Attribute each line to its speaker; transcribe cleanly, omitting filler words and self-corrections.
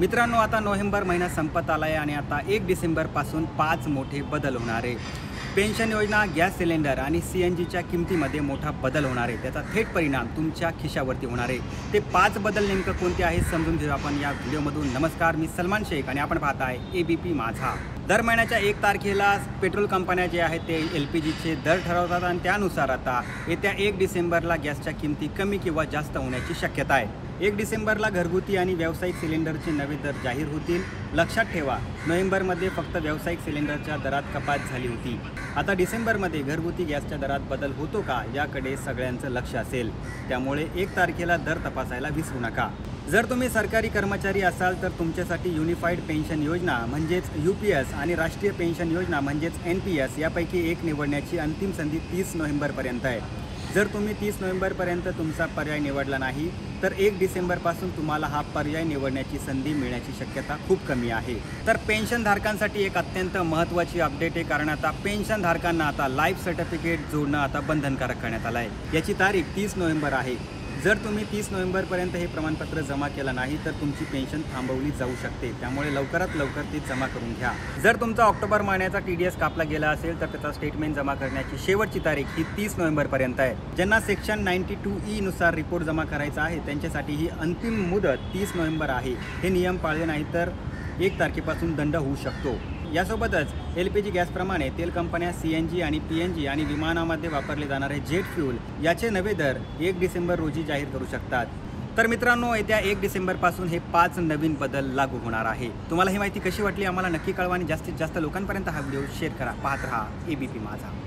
Speaker 1: मित्रांनो, आता नोव्हेंबर महिना संपत आला आहे आणि आता 1 डिसेंबरपासून 5 मोठे बदल होणार आहे। पेन्शन योजना, गॅस सिलेंडर आणि CNGच्या किमतीमध्ये मोठा बदल होणार आहे। त्याचा थेट परिणाम तुमच्या खिशावरती होणार आहे। ते 5 बदल नेमकं कोणते आहेत समजून घेऊ आपण या व्हिडिओमधून। नमस्कार, मी सलमान शेख आणि आपण पाहताय ABP माझा। दर महिन्याच्या 1 तारखेला पेट्रोल कंपन्या जे आहेत ते LPGचे दर ठरवतात आणि त्यानुसार आता येत्या 1 डिसेंबरला गॅसच्या किमती कमी किंवा जास्त होण्याची शक्यता आहे। 1 डिसेंबरला घरगुती आणि व्यावसायिक सिलेंडरचे नवे दर जाहीर होतील। लक्षात ठेवा, नोव्हेंबरमध्ये फक्त व्यावसायिक सिलेंडरच्या दरात कपात झाली होती। आता डिसेंबरमध्ये घरगुती गॅसच्या दरात बदल होतो का याकडे सगळ्यांचं लक्ष असेल। त्यामुळे 1 तारखेला दर तपासायला विसरू नका। जर तुम्ही सरकारी कर्मचारी असाल तर तुमच्यासाठी युनिफाईड पेन्शन योजना म्हणजेच UPS आणि राष्ट्रीय पेन्शन योजना म्हणजेच NPS यापैकी एक निवडण्याची अंतिम संधी 30 नोव्हेंबरपर्यंत आहे। जर तुम्ही 30 नोव्हेंबरपर्यंत तुमचा पर्याय निवडला नाही तर 1 डिसेंबरपासून तुम्हाला हा पर्याय निवडण्याची संधी मिळण्याची शक्यता खूप कमी आहे। तर पेन्शनधारकांसाठी एक अत्यंत महत्त्वाची अपडेट आहे, कारण आता पेन्शनधारकांना आता लाईफ सर्टिफिकेट जोडणं आता बंधनकारक करण्यात आलं आहे। याची तारीख 30 नोव्हेंबर आहे। जर तुम्ही 30 नोव्हेंबरपर्यंत हे प्रमाणपत्र जमा केलं नाही तर तुमची पेन्शन थांबवली जाऊ शकते। त्यामुळे लवकरात लवकर ती जमा करून घ्या। जर तुमचा ऑक्टोबर महिन्याचा TDS कापला गेला असेल तर त्याचा स्टेटमेंट जमा करण्याची शेवटची तारीख ही 30 नोव्हेंबरपर्यंत आहे। ज्यांना सेक्शन 92E नुसार रिपोर्ट जमा करायचा आहे त्यांच्यासाठी ही अंतिम मुदत 30 नोव्हेंबर आहे। हे नियम पाळले नाही तर 1 तारखेपासून दंड होऊ शकतो। यासोबतच LPG गॅसप्रमाणे तेल कंपन्या CNG आणि PNG आणि विमानामध्ये वापरले जाणारे जेट फ्यूल याचे नवे दर 1 डिसेंबर रोजी जाहीर करू शकतात। तर मित्रांनो, येत्या 1 डिसेंबरपासून हे 5 नवीन बदल लागू होणार आहे। तुम्हाला ही माहिती कशी वाटली आम्हाला नक्की कळवा आणि जास्तीत जास्त लोकांपर्यंत हा व्हिडिओ शेअर करा। पाहत रहा ABP माझा।